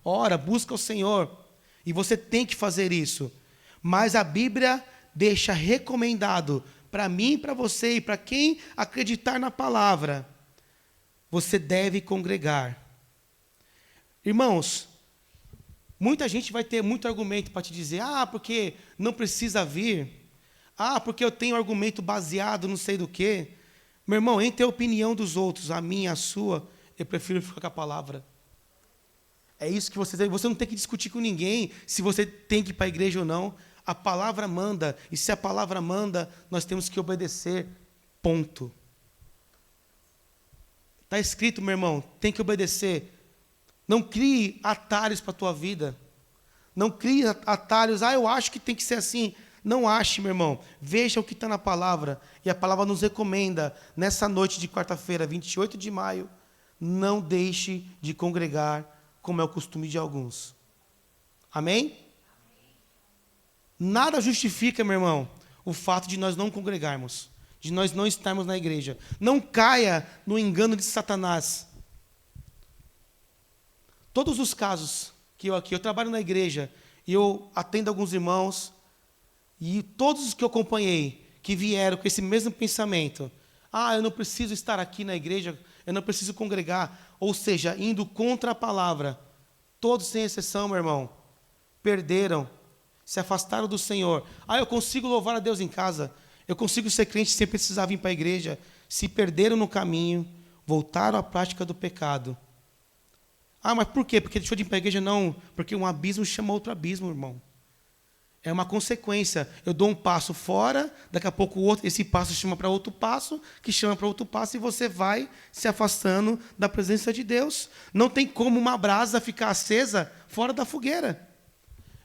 ora, busca o Senhor. E você tem que fazer isso. Mas a Bíblia deixa recomendado para mim, para você e para quem acreditar na palavra, você deve congregar. Irmãos, muita gente vai ter muito argumento para te dizer, porque não precisa vir, porque eu tenho argumento baseado não sei do quê. Meu irmão, entre a opinião dos outros, a minha, a sua, eu prefiro ficar com a palavra. É isso que você não tem que discutir com ninguém, se você tem que ir para a igreja ou não. A palavra manda, e se a palavra manda, nós temos que obedecer, ponto. Está escrito, meu irmão, tem que obedecer. Não crie atalhos para a tua vida. Não crie atalhos, eu acho que tem que ser assim. Não ache, meu irmão. Veja o que está na palavra. E a palavra nos recomenda, nessa noite de quarta-feira, 28 de maio, não deixe de congregar, como é o costume de alguns. Amém? Nada justifica, meu irmão, o fato de nós não congregarmos, de nós não estarmos na igreja. Não caia no engano de Satanás. Todos os casos que eu trabalho na igreja e eu atendo alguns irmãos, e todos os que eu acompanhei, que vieram com esse mesmo pensamento, eu não preciso estar aqui na igreja, eu não preciso congregar, ou seja, indo contra a palavra, todos sem exceção, meu irmão, perderam, se afastaram do Senhor. Eu consigo louvar a Deus em casa, eu consigo ser crente sem precisar vir para a igreja. Se perderam no caminho, voltaram à prática do pecado. Mas por quê? Porque deixou de ir para a igreja? Não, porque um abismo chama outro abismo, irmão. É uma consequência. Eu dou um passo fora, daqui a pouco esse passo chama para outro passo, que chama para outro passo, e você vai se afastando da presença de Deus. Não tem como uma brasa ficar acesa fora da fogueira.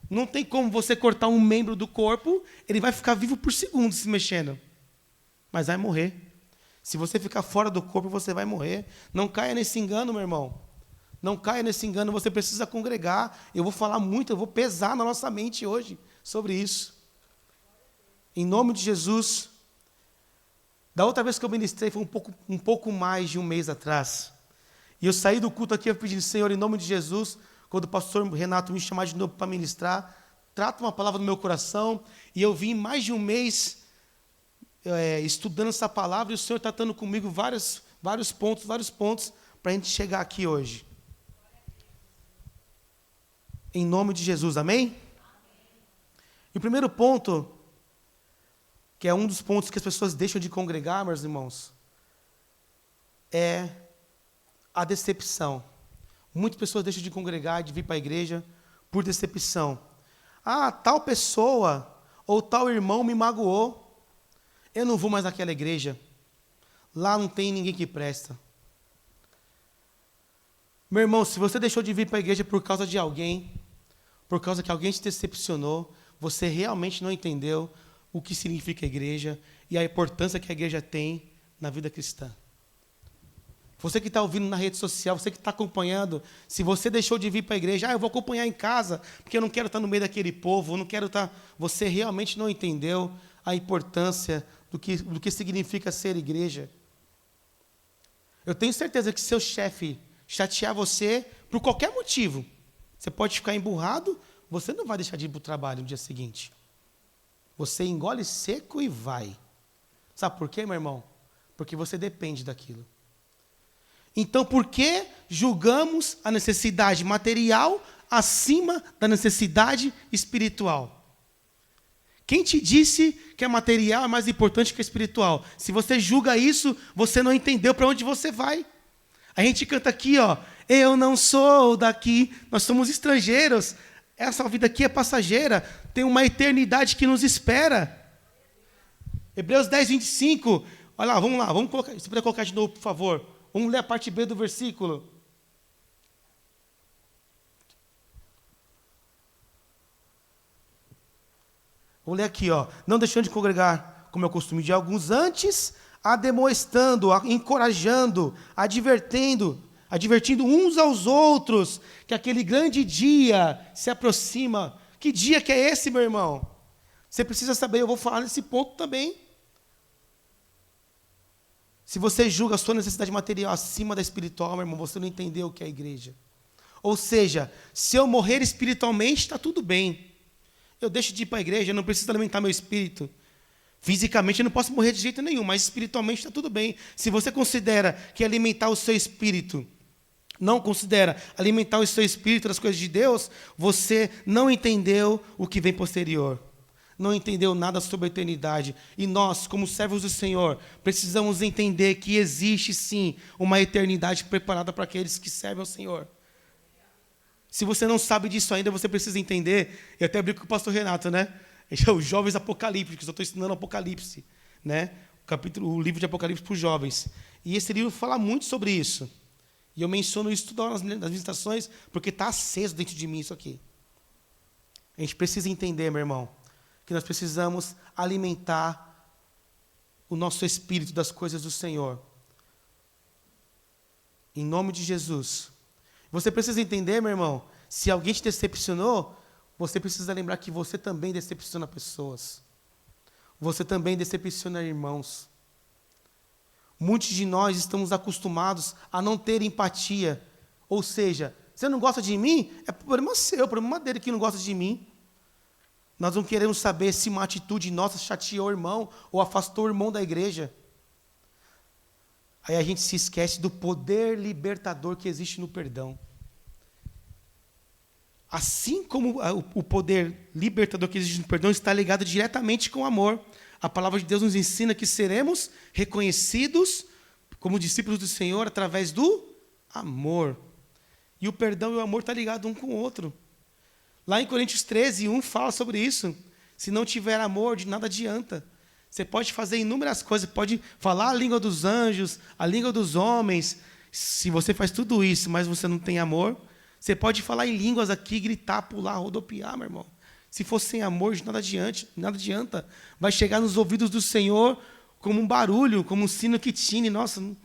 Não tem como você cortar um membro do corpo, ele vai ficar vivo por segundos se mexendo, mas vai morrer. Se você ficar fora do corpo, você vai morrer. Não caia nesse engano, meu irmão. Não caia nesse engano, você precisa congregar. Eu vou falar muito, eu vou pesar na nossa mente hoje sobre isso. Em nome de Jesus. Da outra vez que eu ministrei, foi um pouco mais de um mês atrás. E eu saí do culto aqui, eu pedi, Senhor, em nome de Jesus, quando o pastor Renato me chamar de novo para ministrar, trata uma palavra no meu coração, e eu vim mais de um mês estudando essa palavra, e o Senhor tratando comigo vários pontos, para a gente chegar aqui hoje. Em nome de Jesus, amém? E o primeiro ponto, que é um dos pontos que as pessoas deixam de congregar, meus irmãos, é a decepção. Muitas pessoas deixam de congregar, de vir para a igreja, por decepção. Tal pessoa ou tal irmão me magoou. Eu não vou mais naquela igreja. Lá não tem ninguém que presta. Meu irmão, se você deixou de vir para a igreja por causa de alguém, por causa que alguém te decepcionou, você realmente não entendeu o que significa a igreja e a importância que a igreja tem na vida cristã. Você que está ouvindo na rede social, você que está acompanhando, se você deixou de vir para a igreja, eu vou acompanhar em casa, porque eu não quero estar no meio daquele povo, eu não quero estar... Você realmente não entendeu a importância do que significa ser igreja. Eu tenho certeza que seu chefe chatear você por qualquer motivo, você pode ficar emburrado, você não vai deixar de ir para o trabalho no dia seguinte. Você engole seco e vai. Sabe por quê, meu irmão? Porque você depende daquilo. Então, por que julgamos a necessidade material acima da necessidade espiritual? Quem te disse que a material é mais importante que a espiritual? Se você julga isso, você não entendeu para onde você vai. A gente canta aqui, eu não sou daqui, nós somos estrangeiros. Essa vida aqui é passageira, tem uma eternidade que nos espera. Hebreus 10, 25. Olha lá, vamos colocar, você puder colocar de novo, por favor. Vamos ler a parte B do versículo. Vamos ler aqui, não deixando de congregar, como é o costume de alguns, antes ademoestando, encorajando, advertindo uns aos outros, que aquele grande dia se aproxima. Que dia que é esse, meu irmão? Você precisa saber, eu vou falar nesse ponto também. Se você julga a sua necessidade material acima da espiritual, meu irmão, você não entendeu o que é a igreja. Ou seja, se eu morrer espiritualmente, está tudo bem. Eu deixo de ir para a igreja, eu não preciso alimentar meu espírito. Fisicamente eu não posso morrer de jeito nenhum, mas espiritualmente está tudo bem. Se você considera que alimentar o seu espírito, não considera alimentar o seu espírito das coisas de Deus, você não entendeu o que vem posterior. Não entendeu nada sobre a eternidade. E nós, como servos do Senhor, precisamos entender que existe sim uma eternidade preparada para aqueles que servem ao Senhor. Se você não sabe disso ainda, você precisa entender. Eu até brinco com o pastor Renato, né? Os jovens apocalípticos, eu estou ensinando Apocalipse, né? O livro de Apocalipse para os jovens. E esse livro fala muito sobre isso. E eu menciono isso toda hora nas meditações, porque está aceso dentro de mim isso aqui. A gente precisa entender, meu irmão, que nós precisamos alimentar o nosso espírito das coisas do Senhor. Em nome de Jesus. Você precisa entender, meu irmão, se alguém te decepcionou, você precisa lembrar que você também decepciona pessoas. Você também decepciona irmãos. Muitos de nós estamos acostumados a não ter empatia. Ou seja, você não gosta de mim? É problema seu, é problema dele que não gosta de mim. Nós não queremos saber se uma atitude nossa chateou o irmão ou afastou o irmão da igreja. Aí a gente se esquece do poder libertador que existe no perdão. Assim como o poder libertador que existe no perdão está ligado diretamente com o amor. A palavra de Deus nos ensina que seremos reconhecidos como discípulos do Senhor através do amor. E o perdão e o amor estão ligados um com o outro. Lá em Coríntios 13, 1 fala sobre isso. Se não tiver amor, de nada adianta. Você pode fazer inúmeras coisas, pode falar a língua dos anjos, a língua dos homens. Se você faz tudo isso, mas você não tem amor, você pode falar em línguas aqui, gritar, pular, rodopiar, meu irmão. Se for sem amor, de nada adianta. Vai chegar nos ouvidos do Senhor como um barulho, como um sino que tine. Nossa, não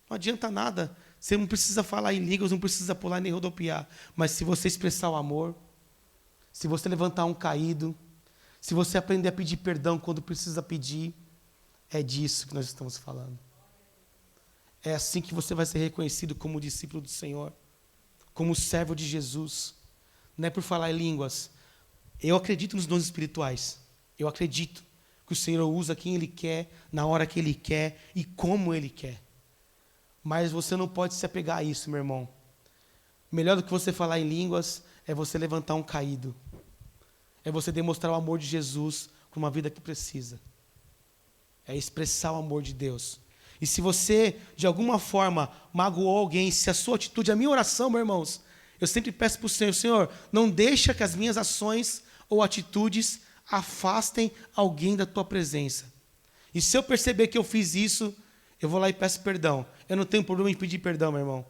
adianta nada. Você não precisa falar em línguas, não precisa pular nem rodopiar. Mas se você expressar o amor, se você levantar um caído, se você aprender a pedir perdão quando precisa pedir, é disso que nós estamos falando. É assim que você vai ser reconhecido como discípulo do Senhor, como servo de Jesus. Não é por falar em línguas. Eu acredito nos dons espirituais. Eu acredito que o Senhor usa quem Ele quer, na hora que Ele quer e como Ele quer. Mas você não pode se apegar a isso, meu irmão. Melhor do que você falar em línguas é você levantar um caído. É você demonstrar o amor de Jesus para uma vida que precisa. É expressar o amor de Deus. E se você, de alguma forma, magoou alguém, se a sua atitude, a minha oração, meus irmãos, eu sempre peço para o Senhor, Senhor, não deixa que as minhas ações ou atitudes afastem alguém da Tua presença. E se eu perceber que eu fiz isso, eu vou lá e peço perdão. Eu não tenho problema em pedir perdão, meu irmão.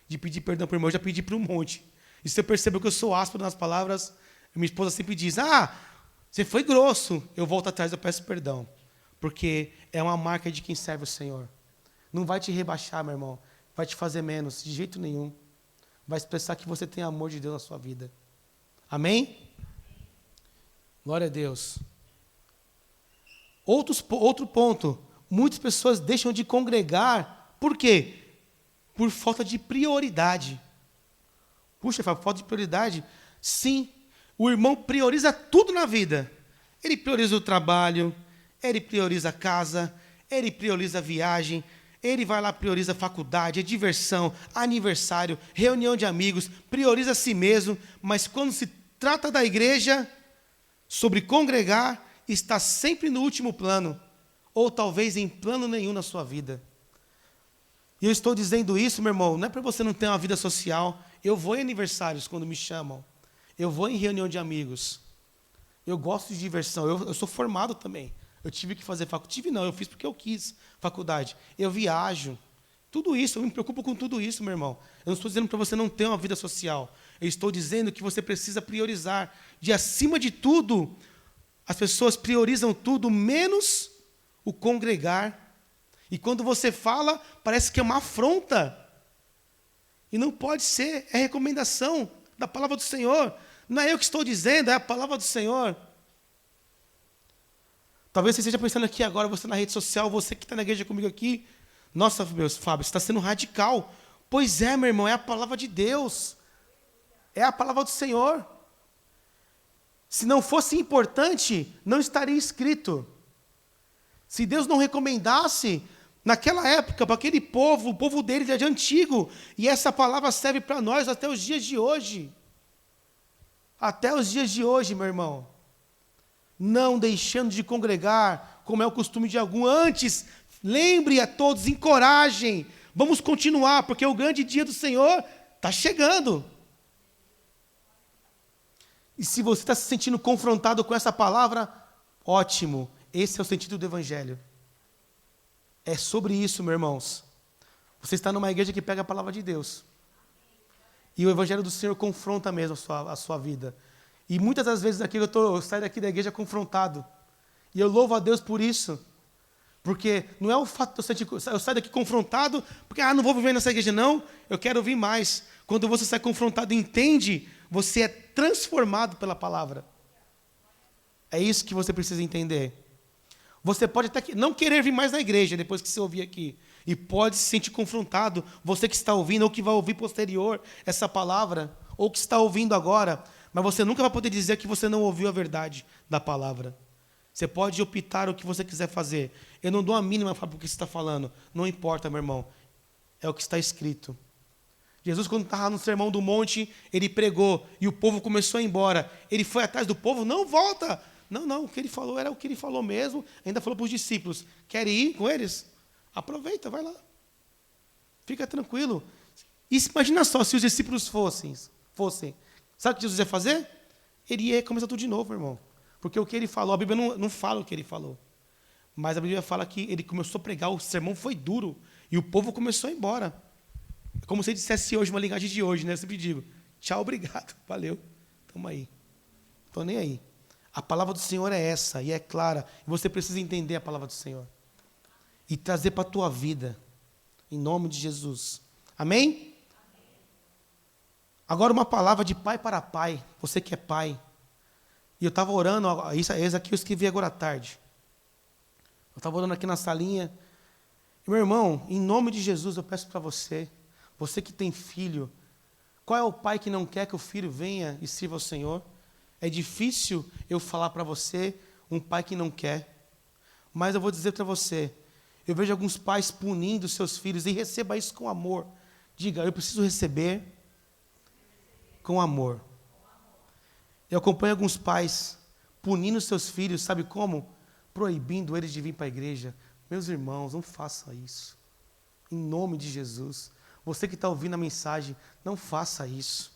De pedir perdão para o irmão, eu já pedi para um monte. E se eu perceber que eu sou áspero nas palavras, minha esposa sempre diz, você foi grosso. Eu volto atrás e peço perdão. Porque é uma marca de quem serve o Senhor. Não vai te rebaixar, meu irmão. Vai te fazer menos, de jeito nenhum. Vai expressar que você tem amor de Deus na sua vida. Amém? Glória a Deus. Outro ponto. Muitas pessoas deixam de congregar. Por quê? Por falta de prioridade. Puxa, falta de prioridade? Sim. O irmão prioriza tudo na vida. Ele prioriza o trabalho, ele prioriza a casa, ele prioriza a viagem, ele vai lá, prioriza a faculdade, a diversão, aniversário, reunião de amigos, prioriza a si mesmo, mas quando se trata da igreja, sobre congregar, está sempre no último plano, ou talvez em plano nenhum na sua vida. E eu estou dizendo isso, meu irmão, não é para você não ter uma vida social. Eu vou em aniversários quando me chamam. Eu vou em reunião de amigos. Eu gosto de diversão. Eu sou formado também. Eu tive que fazer faculdade. Eu fiz porque eu quis faculdade. Eu viajo. Tudo isso, eu me preocupo com tudo isso, meu irmão. Eu não estou dizendo para você não ter uma vida social. Eu estou dizendo que você precisa priorizar. De acima de tudo, as pessoas priorizam tudo, menos o congregar. E quando você fala, parece que é uma afronta. E não pode ser, é recomendação da palavra do Senhor. Não é eu que estou dizendo, é a palavra do Senhor. Talvez você esteja pensando aqui agora, você na rede social, você que está na igreja comigo aqui. Nossa, meu Fábio, você está sendo radical. Pois é, meu irmão, é a palavra de Deus. É a palavra do Senhor. Se não fosse importante, não estaria escrito. Se Deus não recomendasse, naquela época, para aquele povo, o povo dele é de antigo, e essa palavra serve para nós até os dias de hoje. Até os dias de hoje, meu irmão. Não deixando de congregar, como é o costume de algum. Antes, lembre a todos, encorajem. Vamos continuar, porque o grande dia do Senhor está chegando. E se você está se sentindo confrontado com essa palavra, ótimo. Esse é o sentido do Evangelho. É sobre isso, meus irmãos. Você está numa igreja que pega a palavra de Deus. E o Evangelho do Senhor confronta mesmo a sua vida. E muitas das vezes aqui eu saio daqui da igreja confrontado. E eu louvo a Deus por isso. Porque não é o fato de eu sair daqui confrontado, porque não vou viver nessa igreja não, eu quero ouvir mais. Quando você sai confrontado e entende, você é transformado pela palavra. É isso que você precisa entender. Você pode até não querer vir mais na igreja depois que você ouvir aqui. E pode se sentir confrontado, você que está ouvindo, ou que vai ouvir posterior essa palavra, ou que está ouvindo agora, mas você nunca vai poder dizer que você não ouviu a verdade da palavra. Você pode optar o que você quiser fazer. Eu não dou a mínima para o que você está falando. Não importa, meu irmão. É o que está escrito. Jesus, quando estava no Sermão do Monte, ele pregou, e o povo começou a ir embora. Ele foi atrás do povo, não, volta. Não, o que ele falou era o que ele falou mesmo. Ainda falou para os discípulos, quer ir com eles? Aproveita, vai lá. Fica tranquilo. E imagina só, se os discípulos fossem. Sabe o que Jesus ia fazer? Ele ia começar tudo de novo, irmão. Porque o que ele falou, a Bíblia não fala o que ele falou. Mas a Bíblia fala que ele começou a pregar, o sermão foi duro. E o povo começou a ir embora. É como se ele dissesse hoje, uma linguagem de hoje, né? Eu sempre digo, tchau, obrigado, valeu. Tamo aí. Estou nem aí. A palavra do Senhor é essa, e é clara. E você precisa entender a palavra do Senhor. E trazer para a tua vida. Em nome de Jesus. Amém? Agora uma palavra de pai para pai. Você que é pai. E eu estava orando, isso aqui eu escrevi agora à tarde. Eu estava orando aqui na salinha. E, meu irmão, em nome de Jesus, eu peço para você que tem filho, qual é o pai que não quer que o filho venha e sirva ao Senhor? É difícil eu falar para você, um pai que não quer. Mas eu vou dizer para você, eu vejo alguns pais punindo seus filhos, e receba isso com amor. Diga, eu preciso receber com amor. Eu acompanho alguns pais punindo seus filhos, sabe como? Proibindo eles de vir para a igreja. Meus irmãos, não façam isso. Em nome de Jesus. Você que está ouvindo a mensagem, não faça isso.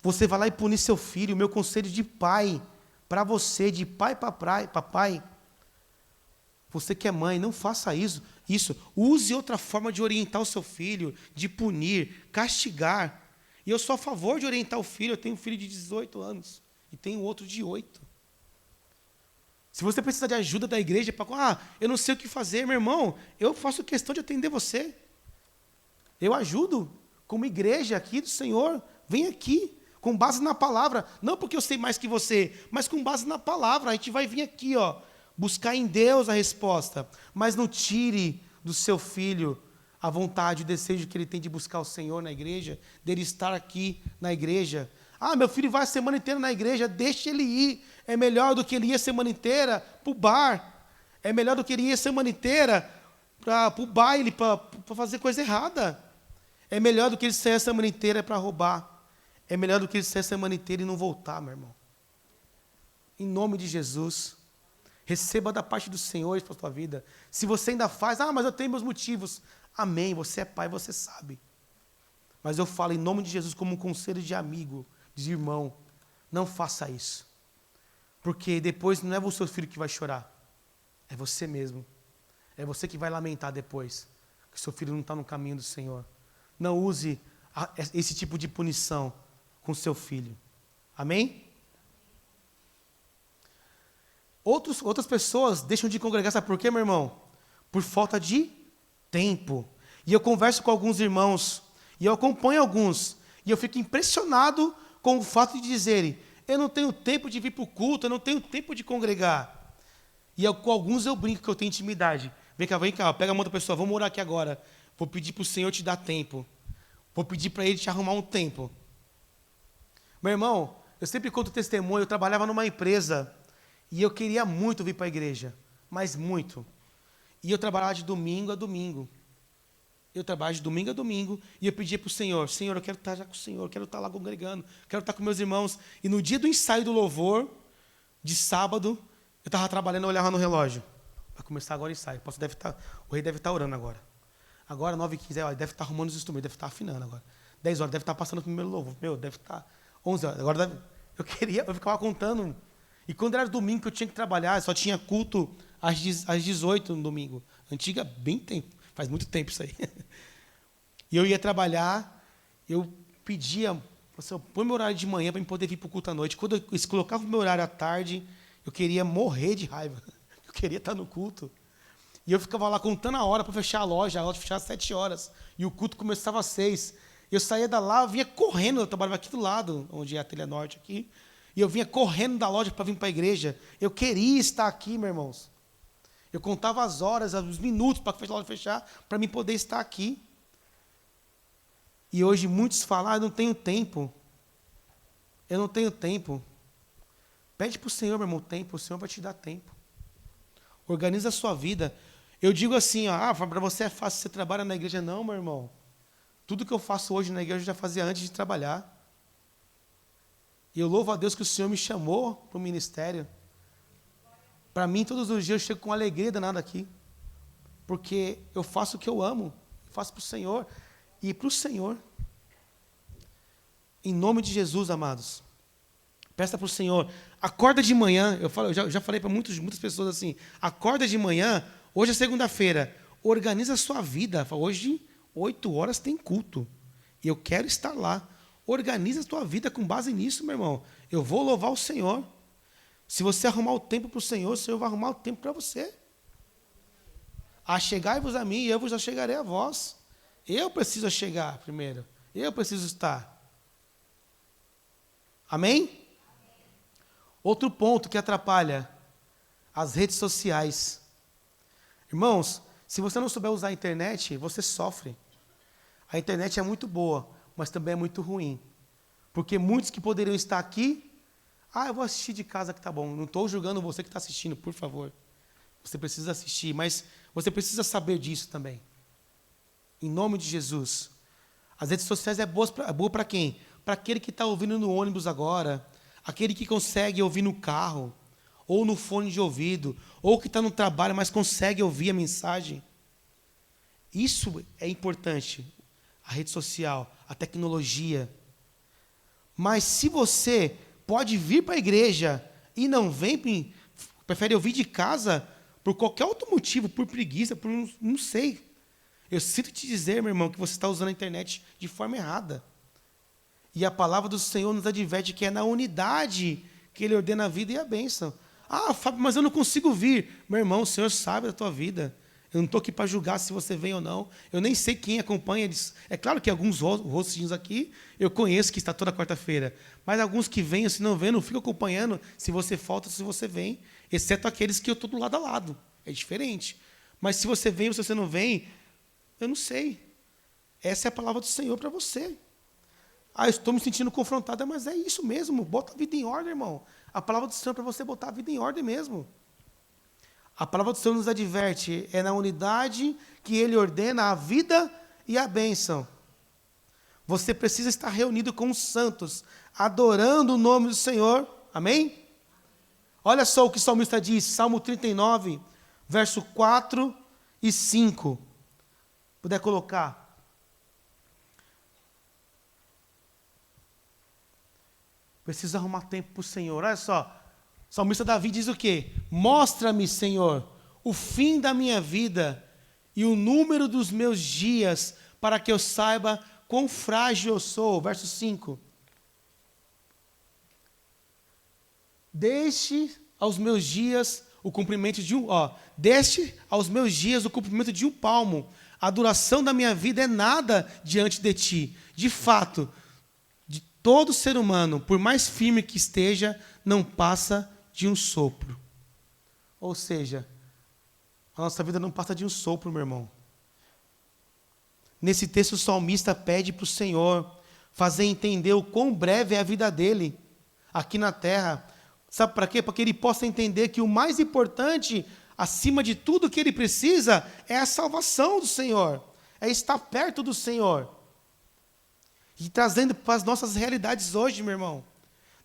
Você vai lá e punir seu filho. O meu conselho de pai para você, de pai para pai. Você que é mãe, não faça isso. Use outra forma de orientar o seu filho, de punir, castigar. E eu sou a favor de orientar o filho. Eu tenho um filho de 18 anos e tenho outro de 8. Se você precisa de ajuda da igreja, eu não sei o que fazer, meu irmão, eu faço questão de atender você. Eu ajudo como igreja aqui do Senhor. Vem aqui, com base na palavra. Não porque eu sei mais que você, mas com base na palavra. A gente vai vir aqui, buscar em Deus a resposta. Mas não tire do seu filho a vontade, o desejo que ele tem de buscar o Senhor na igreja, dele estar aqui na igreja. Meu filho vai a semana inteira na igreja, deixe ele ir. É melhor do que ele ir a semana inteira para o bar. É melhor do que ele ir a semana inteira para o baile, para fazer coisa errada. É melhor do que ele sair a semana inteira para roubar. É melhor do que ele sair a semana inteira e não voltar, meu irmão. Em nome de Jesus, receba da parte do Senhor para a sua vida. Se você ainda faz, mas eu tenho meus motivos. Amém, você é pai, você sabe. Mas eu falo em nome de Jesus como um conselho de amigo, de irmão. Não faça isso. Porque depois não é o seu filho que vai chorar. É você mesmo. É você que vai lamentar depois. Que seu filho não está no caminho do Senhor. Não use esse tipo de punição com seu filho. Amém? Outras pessoas deixam de congregar, sabe por quê, meu irmão? Por falta de tempo. E eu converso com alguns irmãos, e eu acompanho alguns, e eu fico impressionado com o fato de dizerem, eu não tenho tempo de vir para o culto, eu não tenho tempo de congregar. E com alguns eu brinco que eu tenho intimidade. Vem cá, pega a mão da pessoa, vamos orar aqui agora. Vou pedir para o Senhor te dar tempo. Vou pedir para Ele te arrumar um tempo. Meu irmão, eu sempre conto testemunho, eu trabalhava numa empresa e eu queria muito vir para a igreja, mas muito. E eu trabalhava de domingo a domingo. Eu trabalho de domingo a domingo e eu pedia para o Senhor, Senhor, eu quero estar já com o Senhor, eu quero estar lá congregando, quero estar com meus irmãos. E no dia do ensaio do louvor, de sábado, eu estava trabalhando, eu olhava no relógio. Vai começar agora o ensaio. O rei deve estar orando agora. Agora, 9h15, ele deve estar arrumando os instrumentos, deve estar afinando agora. 10 horas, deve estar passando o primeiro louvor. Meu, deve estar 11 horas. Agora eu ficava contando. E quando era domingo que eu tinha que trabalhar, só tinha culto às 18 no domingo. Antiga, bem tempo. Faz muito tempo isso aí. E eu ia trabalhar, eu pedia, põe meu horário de manhã para eu poder vir para o culto à noite. Quando eu colocava o meu horário à tarde, eu queria morrer de raiva. Eu queria estar no culto. E eu ficava lá contando a hora para fechar a loja fechava às 7 horas. E o culto começava às 6. Eu saía da lá, eu vinha correndo, eu trabalhava aqui do lado, onde é a Telha Norte aqui. E eu vinha correndo da loja para vir para a igreja. Eu queria estar aqui, meus irmãos. Eu contava as horas, os minutos para a loja fechar, para mim poder estar aqui. E hoje muitos falam, eu não tenho tempo. Eu não tenho tempo. Pede para o Senhor, meu irmão, tempo. O Senhor vai te dar tempo. Organiza a sua vida. Eu digo assim, para você é fácil, você trabalha na igreja. Não, meu irmão. Tudo que eu faço hoje na igreja eu já fazia antes de trabalhar. E eu louvo a Deus que o Senhor me chamou para o ministério. Para mim, todos os dias eu chego com alegria danada aqui. Porque eu faço o que eu amo. Eu faço para o Senhor. E para o Senhor. Em nome de Jesus, amados. Peça para o Senhor. Acorda de manhã. Eu já falei para muitas pessoas assim. Acorda de manhã. Hoje é segunda-feira. Organiza a sua vida. Hoje, 8 horas tem culto. E eu quero estar lá. Organiza a tua vida com base nisso, meu irmão. Eu vou louvar o Senhor. Se você arrumar o tempo para o Senhor vai arrumar o tempo para você. Achegai-vos a mim e eu vos achegarei a vós. Eu preciso chegar primeiro. Eu preciso estar. Amém? Outro ponto que atrapalha, as redes sociais. Irmãos, se você não souber usar a internet, você sofre. A internet é muito boa, mas também é muito ruim. Porque muitos que poderiam estar aqui, eu vou assistir de casa que tá bom. Não estou julgando você que está assistindo, por favor. Você precisa assistir, mas você precisa saber disso também. Em nome de Jesus. As redes sociais é boa para quem? Para aquele que está ouvindo no ônibus agora, aquele que consegue ouvir no carro, ou no fone de ouvido, ou que está no trabalho, mas consegue ouvir a mensagem. Isso é importante. A rede social, a tecnologia. Mas se você pode vir para a igreja e não vem, prefere ouvir de casa, por qualquer outro motivo, por preguiça, por não sei. Eu sinto te dizer, meu irmão, que você está usando a internet de forma errada. E a palavra do Senhor nos adverte que é na unidade que Ele ordena a vida e a bênção. Fábio, mas eu não consigo vir. Meu irmão, o Senhor sabe da tua vida. Eu não estou aqui para julgar se você vem ou não. Eu nem sei quem acompanha eles. É claro que alguns rostinhos aqui eu conheço que está toda quarta-feira. Mas alguns que vêm, se não vêm, não fico acompanhando se você falta ou se você vem. Exceto aqueles que eu estou do lado a lado. É diferente. Mas se você vem ou se você não vem, eu não sei. Essa é a palavra do Senhor para você. Eu estou me sentindo confrontada, mas é isso mesmo. Bota a vida em ordem, irmão. A palavra do Senhor é para você botar a vida em ordem mesmo. A palavra do Senhor nos adverte, é na unidade que Ele ordena a vida e a bênção. Você precisa estar reunido com os santos, adorando o nome do Senhor. Amém? Olha só o que o salmista diz, Salmo 39, verso 4 e 5. Puder colocar. Preciso arrumar tempo para o Senhor. Olha só. O salmista Davi diz o quê? Mostra-me, Senhor, o fim da minha vida e o número dos meus dias, para que eu saiba quão frágil eu sou. Verso 5. Deixe aos meus dias o cumprimento de deixe aos meus dias o cumprimento de um palmo. A duração da minha vida é nada diante de ti. De fato, de todo ser humano, por mais firme que esteja, não passa de um sopro. Ou seja, a nossa vida não passa de um sopro, meu irmão. Nesse texto, o salmista pede para o Senhor fazer entender o quão breve é a vida dele aqui na terra. Sabe para quê? Para que ele possa entender que o mais importante, acima de tudo que ele precisa, é a salvação do Senhor, é estar perto do Senhor. E trazendo para as nossas realidades hoje, meu irmão,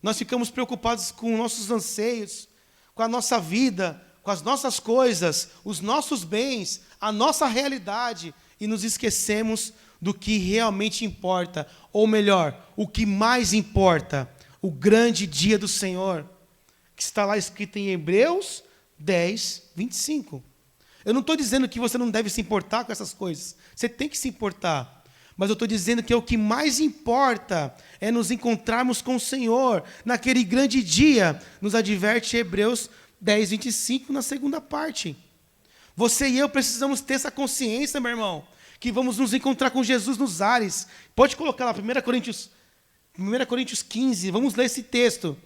nós ficamos preocupados com nossos anseios, com a nossa vida, com as nossas coisas, os nossos bens, a nossa realidade, e nos esquecemos do que realmente importa, ou melhor, o que mais importa, o grande dia do Senhor, que está lá escrito em Hebreus 10, 25. Eu não estou dizendo que você não deve se importar com essas coisas, você tem que se importar, mas eu estou dizendo que o que mais importa é nos encontrarmos com o Senhor naquele grande dia, nos adverte Hebreus 10, 25, na segunda parte. Você e eu precisamos ter essa consciência, meu irmão, que vamos nos encontrar com Jesus nos ares. Pode colocar lá, 1 Coríntios 15, vamos ler esse texto.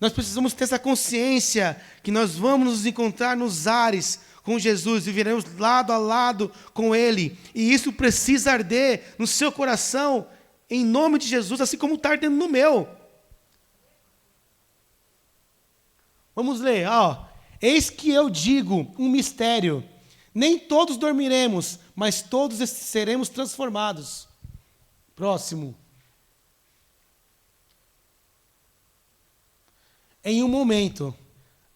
Nós precisamos ter essa consciência que nós vamos nos encontrar nos ares com Jesus, viveremos lado a lado com Ele. E isso precisa arder no seu coração, em nome de Jesus, assim como está ardendo no meu. Vamos ler, ó. Eis que eu digo um mistério. Nem todos dormiremos, mas todos seremos transformados. Próximo. Em um momento,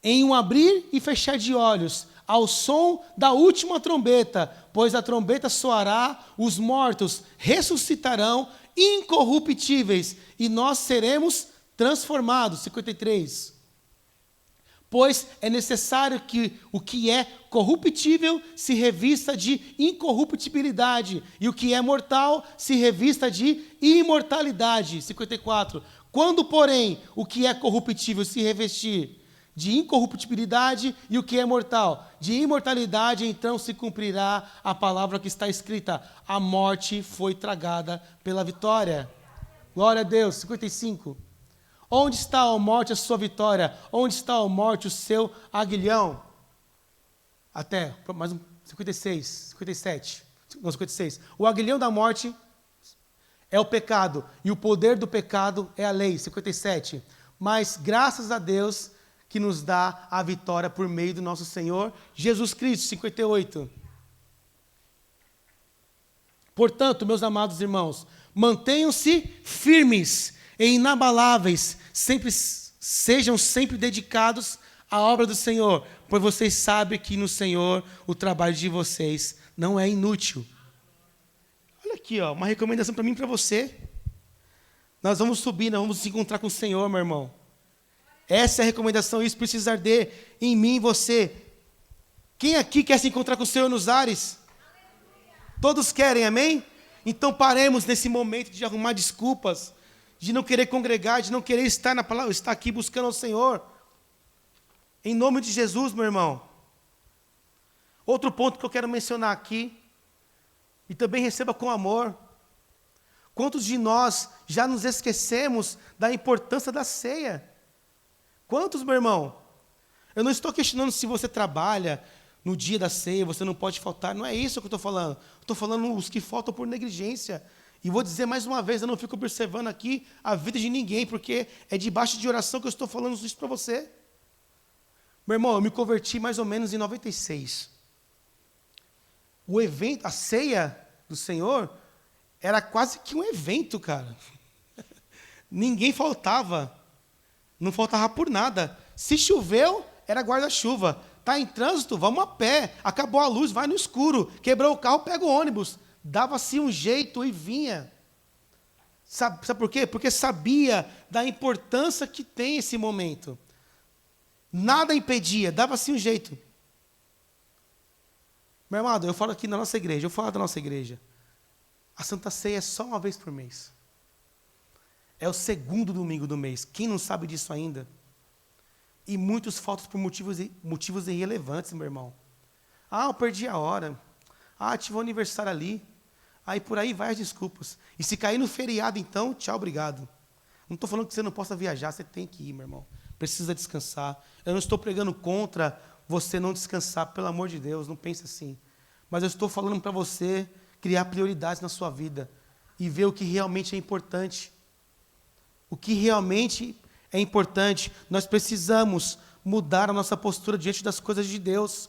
em um abrir e fechar de olhos, ao som da última trombeta, pois a trombeta soará, os mortos ressuscitarão incorruptíveis, e nós seremos transformados. 53. Pois é necessário que o que é corruptível se revista de incorruptibilidade, e o que é mortal se revista de imortalidade. 54. Quando, porém, o que é corruptível se revestir de incorruptibilidade e o que é mortal de imortalidade, então se cumprirá a palavra que está escrita: a morte foi tragada pela vitória. Glória a Deus. 55. Onde está, ó morte, a sua vitória? Onde está, ó morte, o seu aguilhão? Até, mais um, 56, 57, não, 56. O aguilhão da morte é o pecado, e o poder do pecado é a lei. 57. Mas graças a Deus que nos dá a vitória por meio do nosso Senhor Jesus Cristo. 58. Portanto, meus amados irmãos, mantenham-se firmes e inabaláveis, sejam sempre dedicados à obra do Senhor, pois vocês sabem que no Senhor o trabalho de vocês não é inútil. Olha aqui, ó, uma recomendação para mim e para você. Nós vamos subir, nós vamos nos encontrar com o Senhor, meu irmão. Essa é a recomendação, isso precisa arder em mim e você. Quem aqui quer se encontrar com o Senhor nos ares? Todos querem, amém? Então paremos nesse momento de arrumar desculpas, de não querer congregar, de não querer estar na palavra, estar aqui buscando ao Senhor. Em nome de Jesus, meu irmão. Outro ponto que eu quero mencionar aqui, e também receba com amor. Quantos de nós já nos esquecemos da importância da ceia? Quantos, meu irmão? Eu não estou questionando se você trabalha no dia da ceia, você não pode faltar. Não é isso que eu estou falando. Estou falando os que faltam por negligência. E vou dizer mais uma vez, eu não fico observando aqui a vida de ninguém, porque é debaixo de oração que eu estou falando isso para você. Meu irmão, eu me converti mais ou menos em 96. O evento, a ceia do Senhor, era quase que um evento, cara. Ninguém faltava. Não faltava por nada. Se choveu, era guarda-chuva. Está em trânsito, vamos a pé. Acabou a luz, vai no escuro. Quebrou o carro, pega o ônibus. Dava-se um jeito e vinha. Sabe por quê? Porque sabia da importância que tem esse momento. Nada impedia, dava-se um jeito. Meu amado, eu falo aqui na nossa igreja, eu falo da nossa igreja. A Santa Ceia é só uma vez por mês. É o segundo domingo do mês. Quem não sabe disso ainda? E muitos faltam por motivos irrelevantes, meu irmão. Ah, eu perdi a hora. Ah, tive um aniversário ali. Aí por aí vai as desculpas. E se cair no feriado, então, tchau, obrigado. Não estou falando que você não possa viajar, você tem que ir, meu irmão. Precisa descansar. Eu não estou pregando contra você não descansar, pelo amor de Deus, não pense assim. Mas eu estou falando para você criar prioridades na sua vida. e ver o que realmente é importante. O que realmente é importante. Nós precisamos mudar a nossa postura diante das coisas de Deus.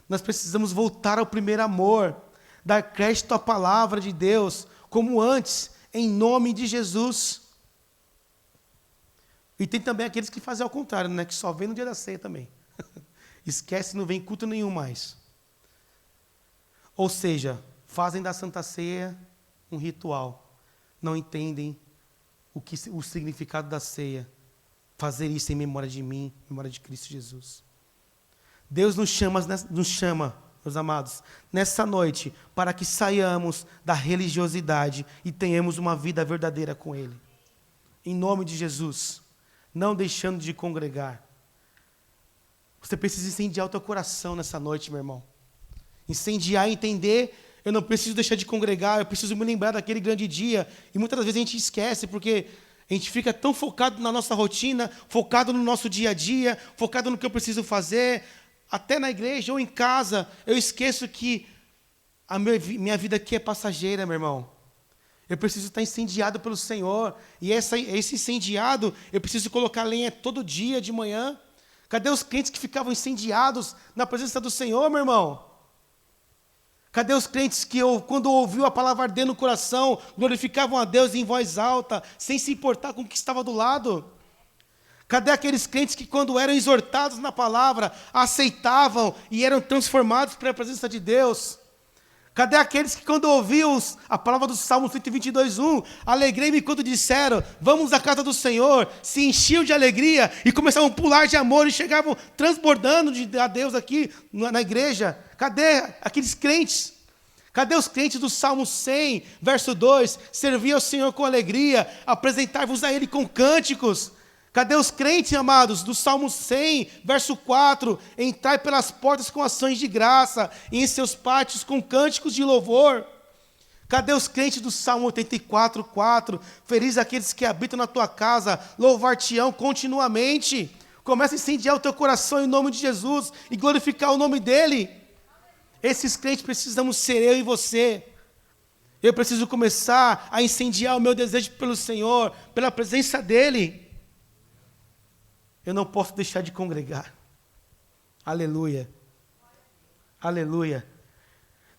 Nós precisamos voltar ao primeiro amor, dar crédito à palavra de Deus, como antes, em nome de Jesus. E tem também aqueles que fazem ao contrário, né? Que só vem no dia da ceia também. Esquece, não vem culto nenhum mais. Ou seja, fazem da Santa Ceia um ritual. Não entendem o significado da ceia. Fazer isso em memória de mim, em memória de Cristo Jesus. Deus nos chama, meus amados, nessa noite, para que saiamos da religiosidade e tenhamos uma vida verdadeira com Ele. Em nome de Jesus. Não deixando de congregar. Você precisa incendiar o teu coração nessa noite, meu irmão. Incendiar e entender, eu não preciso deixar de congregar, eu preciso me lembrar daquele grande dia. E muitas vezes a gente esquece, porque a gente fica tão focado na nossa rotina, focado no nosso dia a dia, focado no que eu preciso fazer, até na igreja ou em casa. Eu esqueço que a minha vida aqui é passageira, meu irmão. Eu preciso estar incendiado pelo Senhor. E esse incendiado, eu preciso colocar lenha todo dia de manhã. Cadê os crentes que ficavam incendiados na presença do Senhor, meu irmão? Cadê os crentes que, quando ouviu a palavra arder no coração, glorificavam a Deus em voz alta, sem se importar com o que estava do lado? Cadê aqueles crentes que, quando eram exortados na palavra, aceitavam e eram transformados pela presença de Deus? Cadê aqueles que, quando ouviam a palavra do Salmo 122:1, alegrei-me quando disseram, vamos à casa do Senhor, se enchiam de alegria e começavam a pular de amor e chegavam transbordando a Deus aqui na igreja? Cadê aqueles crentes? Cadê os crentes do Salmo 100, verso 2? Servir ao Senhor com alegria, apresentar-vos a Ele com cânticos. Cadê os crentes, amados, do Salmo 100, verso 4? Entrai pelas portas com ações de graça, e em seus pátios com cânticos de louvor. Cadê os crentes do Salmo 84:4? Felizes aqueles que habitam na tua casa, louvar-te-ão continuamente. Começa a incendiar o teu coração em nome de Jesus e glorificar o nome dEle. Esses crentes precisamos ser eu e você. Eu preciso começar a incendiar o meu desejo pelo Senhor, pela presença dEle. Eu não posso deixar de congregar. Aleluia. Aleluia.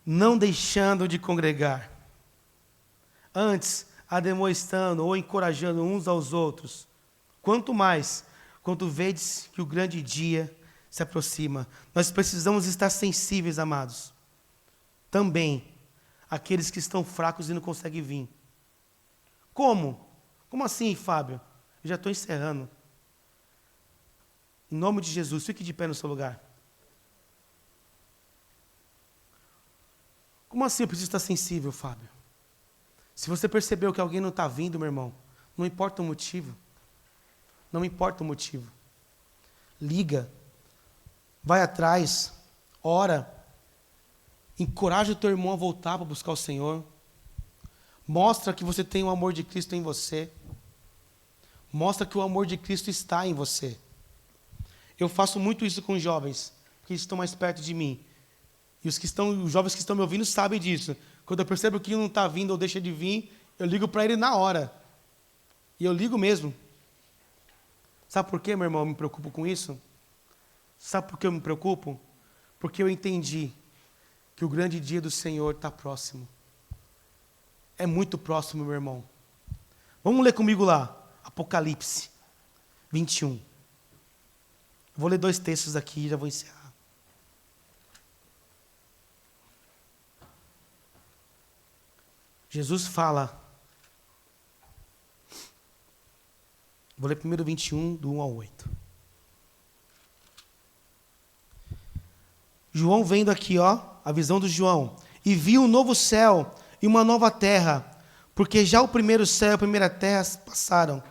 Não deixando de congregar. Antes, ademoestando ou encorajando uns aos outros. Quanto mais, quando vedes que o grande dia se aproxima. Nós precisamos estar sensíveis, amados. Também, aqueles que estão fracos e não conseguem vir. Como? Como assim, Fábio? Eu já estou encerrando. Em nome de Jesus, fique de pé no seu lugar. Como assim eu preciso estar sensível, Fábio? Se você percebeu que alguém não está vindo, meu irmão, não importa o motivo. Não importa o motivo. Liga. Vai atrás. Ora. Encoraja o teu irmão a voltar para buscar o Senhor. Mostra que você tem o amor de Cristo em você. Mostra que o amor de Cristo está em você. Eu faço muito isso com os jovens, porque eles estão mais perto de mim. E os jovens que estão me ouvindo sabem disso. Quando eu percebo que um não está vindo ou deixa de vir, eu ligo para ele na hora. E eu ligo mesmo. Sabe por quê, meu irmão, eu me preocupo com isso? Sabe por que eu me preocupo? Porque eu entendi que o grande dia do Senhor está próximo. É muito próximo, meu irmão. Vamos ler comigo lá, Apocalipse 21. Vou ler 2 textos aqui e já vou encerrar. Jesus fala. Vou ler primeiro 21, do 1 ao 8. João vendo aqui, a visão do João. E viu um novo céu e uma nova terra, porque já o primeiro céu e a primeira terra passaram,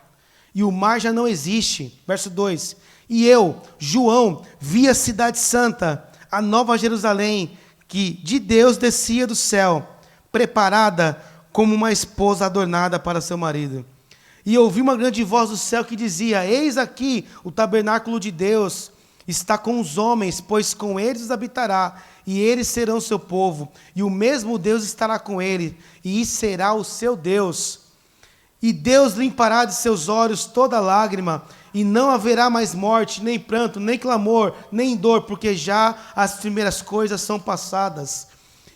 e o mar já não existe. Verso 2. E eu, João, vi a cidade santa, a nova Jerusalém, que de Deus descia do céu, preparada como uma esposa adornada para seu marido. E ouvi uma grande voz do céu que dizia, eis aqui o tabernáculo de Deus, está com os homens, pois com eles habitará, e eles serão seu povo, e o mesmo Deus estará com ele, e será o seu Deus. E Deus limpará de seus olhos toda lágrima, e não haverá mais morte, nem pranto, nem clamor, nem dor, porque já as primeiras coisas são passadas.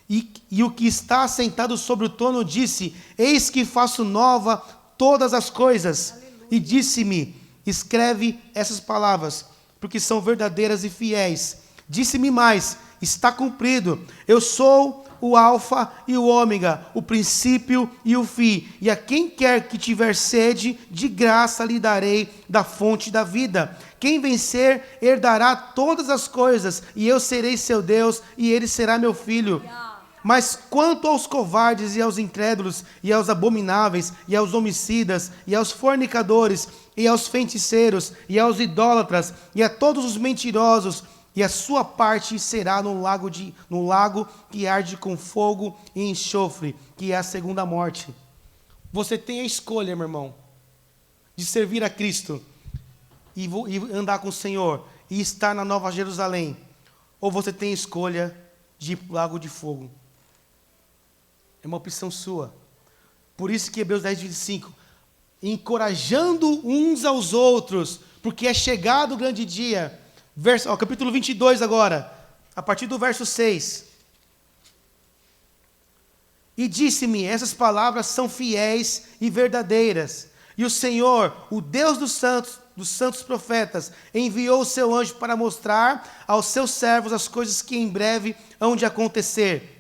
E o que está sentado sobre o trono disse: eis que faço nova todas as coisas. Aleluia. E disse-me: escreve essas palavras, porque são verdadeiras e fiéis. Disse-me mais: está cumprido. Eu sou o Alfa e o Ômega, o princípio e o fim. E a quem quer que tiver sede, de graça lhe darei da fonte da vida. Quem vencer, herdará todas as coisas, e eu serei seu Deus, e ele será meu filho. Mas quanto aos covardes e aos incrédulos, e aos abomináveis, e aos homicidas, e aos fornicadores, e aos feiticeiros, e aos idólatras, e a todos os mentirosos, e a sua parte será no lago que arde com fogo e enxofre, que é a segunda morte. Você tem a escolha, meu irmão, de servir a Cristo e andar com o Senhor e estar na Nova Jerusalém, ou você tem a escolha de ir para o lago de fogo. É uma opção sua. Por isso que Hebreus 10:25, encorajando uns aos outros, porque é chegado o grande dia. Capítulo 22 agora, a partir do verso 6. E disse-me: essas palavras são fiéis e verdadeiras. E o Senhor, o Deus dos santos profetas, enviou o seu anjo para mostrar aos seus servos as coisas que em breve hão de acontecer.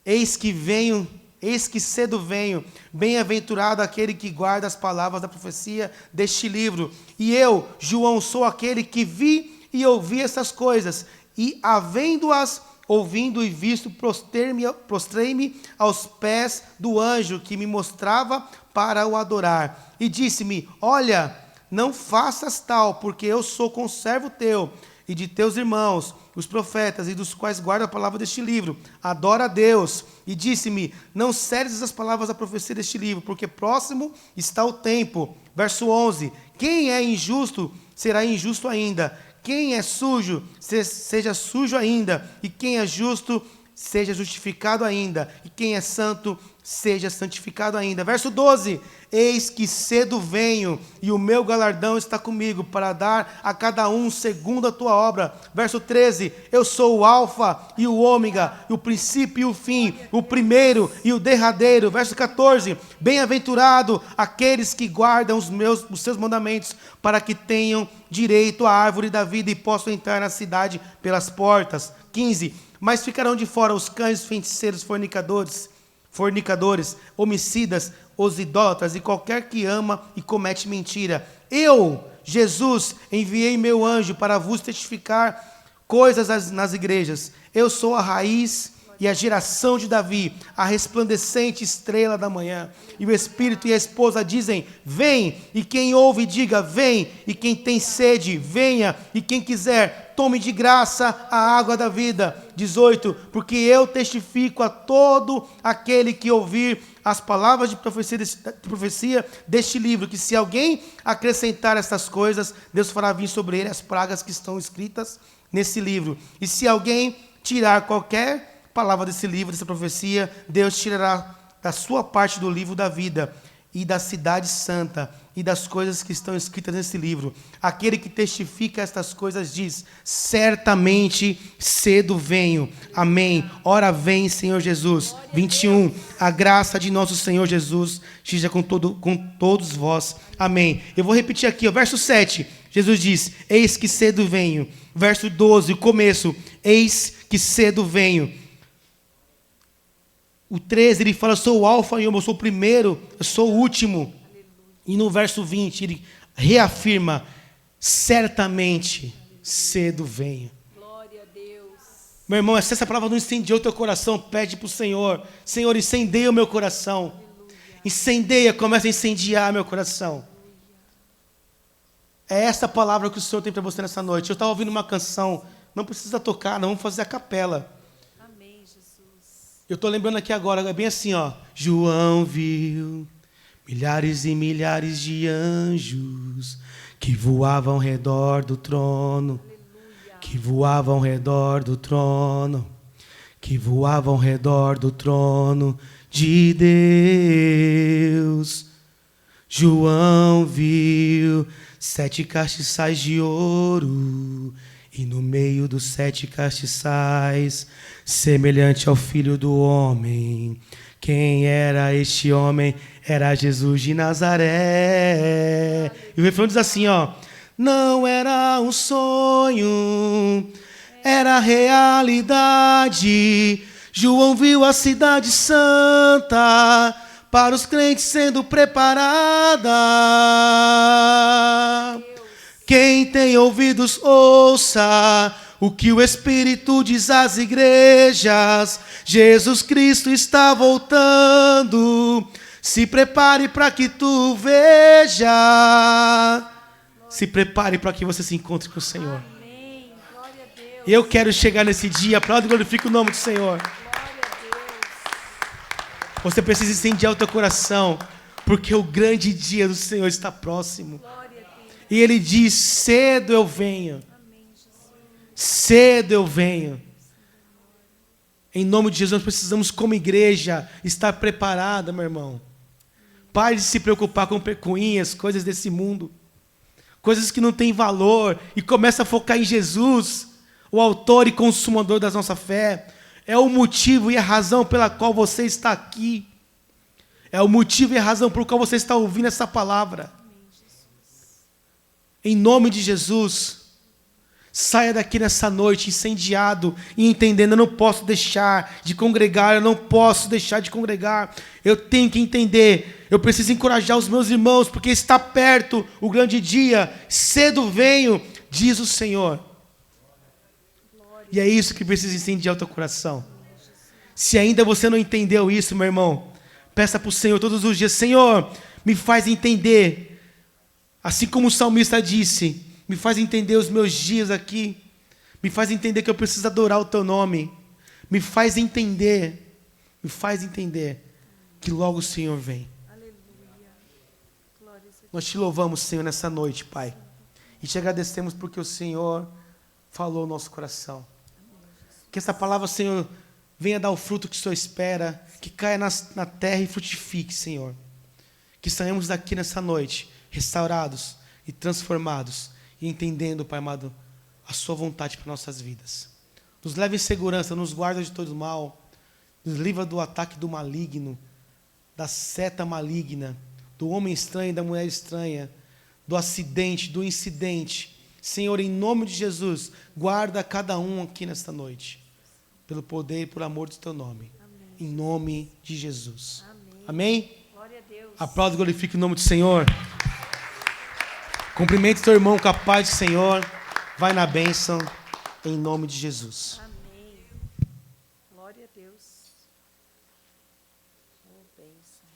Eis que cedo venho, bem-aventurado aquele que guarda as palavras da profecia deste livro. E eu, João, sou aquele que vi e ouvi essas coisas, e havendo-as ouvindo e visto, prostrei-me aos pés do anjo que me mostrava para o adorar. E disse-me: olha, não faças tal, porque eu sou conservo teu e de teus irmãos, os profetas, e dos quais guarda a palavra deste livro. Adora a Deus. E disse-me: não cedes as palavras da profecia deste livro, porque próximo está o tempo. Verso 11: quem é injusto, será injusto ainda. Quem é sujo, seja sujo ainda. E quem é justo, seja justificado ainda. E quem é santo, seja santificado ainda. Verso 12: eis que cedo venho, e o meu galardão está comigo, para dar a cada um segundo a tua obra. Verso 13: eu sou o Alfa e o Ômega, o princípio e o fim, o primeiro e o derradeiro. Verso 14: bem-aventurado aqueles que guardam os seus mandamentos, para que tenham direito à árvore da vida e possam entrar na cidade pelas portas. 15: mas ficarão de fora os cães, feiticeiros, fornicadores, homicidas, os idólatras e qualquer que ama e comete mentira. Eu, Jesus, enviei meu anjo para vos testificar coisas nas igrejas. Eu sou a raiz e a geração de Davi, a resplandecente estrela da manhã. E o Espírito e a esposa dizem: vem. E quem ouve, diga: vem. E quem tem sede, venha. E quem quiser, tome de graça a água da vida. 18: porque eu testifico a todo aquele que ouvir as palavras de profecia deste livro, que se alguém acrescentar estas coisas, Deus fará vir sobre ele as pragas que estão escritas nesse livro. E se alguém tirar qualquer palavra desse livro, dessa profecia, Deus tirará da sua parte do livro da vida e da cidade santa e das coisas que estão escritas nesse livro. Aquele que testifica estas coisas diz: certamente cedo venho. Amém. Ora vem, Senhor Jesus. 21. A graça de nosso Senhor Jesus esteja com todos vós. Amém. Eu vou repetir aqui, verso 7. Jesus diz: eis que cedo venho. Verso 12, o começo: eis que cedo venho. O 13, ele fala: sou o Alfa e o Ômega, eu sou o primeiro, eu sou o último. E no verso 20, ele reafirma: certamente cedo venho. Glória a Deus. Meu irmão, se essa palavra não incendiou o teu coração, pede para o Senhor: Senhor, incendeia o meu coração. Incendeia, começa a incendiar meu coração. É essa palavra que o Senhor tem para você nessa noite. Eu estava ouvindo uma canção, não precisa tocar, não, vamos fazer a capela. Eu estou lembrando aqui agora, é bem assim, ó. João viu milhares e milhares de anjos que voavam ao redor do trono. Aleluia. que voavam ao redor do trono, que voavam ao redor do trono de Deus. João viu 7 castiçais de ouro, e no meio dos 7 castiçais, semelhante ao Filho do Homem. Quem era este homem? Era Jesus de Nazaré. E o refrão diz assim, ó: não era um sonho, era realidade. João viu a cidade santa para os crentes sendo preparada. Quem tem ouvidos, ouça o que o Espírito diz às igrejas. Jesus Cristo está voltando. Se prepare para que tu veja. Se prepare para que você se encontre com o Senhor. Amém. Glória a Deus. Eu quero chegar nesse dia. Aplauda e glorifica o nome do Senhor. Glória a Deus. Você precisa incendiar o teu coração, porque o grande dia do Senhor está próximo. Glória a Deus. E Ele diz: cedo eu venho. Amém, Jesus. Cedo eu venho. Em nome de Jesus, nós precisamos, como igreja, estar preparada, meu irmão. Pare de se preocupar com picuinhas, coisas desse mundo, coisas que não têm valor, e comece a focar em Jesus, o autor e consumador da nossa fé. É o motivo e a razão pela qual você está aqui. É o motivo e a razão pelo qual você está ouvindo essa palavra. Em nome de Jesus, saia daqui nessa noite incendiado e entendendo: eu não posso deixar de congregar, eu não posso deixar de congregar. Eu tenho que entender, eu preciso encorajar os meus irmãos, porque está perto o grande dia. Cedo venho, diz o Senhor. E é isso que precisa incendiar o teu coração. Se ainda você não entendeu isso, meu irmão, peça para o Senhor todos os dias: Senhor, me faz entender. Assim como o salmista disse: me faz entender os meus dias aqui. Me faz entender que eu preciso adorar o teu nome. Me faz entender que logo o Senhor vem. Aleluia. Glória a Deus. Nós te louvamos, Senhor, nessa noite, Pai. E te agradecemos porque o Senhor falou ao nosso coração. Que essa palavra, Senhor, venha dar o fruto que o Senhor espera, que caia na terra e frutifique, Senhor. Que saímos daqui nessa noite restaurados e transformados, e entendendo, Pai amado, a sua vontade para nossas vidas. Nos leve em segurança, nos guarda de todo mal, nos livra do ataque do maligno, da seta maligna, do homem estranho e da mulher estranha, do acidente, do incidente. Senhor, em nome de Jesus, guarda cada um aqui nesta noite, pelo poder e por amor do teu nome. Amém. Em nome de Jesus. Amém. Amém? Glória a Deus. Aplauda e glorifique o nome do Senhor. Cumprimente teu irmão com a paz do Senhor. Vai na bênção, em nome de Jesus. Amém. Glória a Deus. Oh, bênção.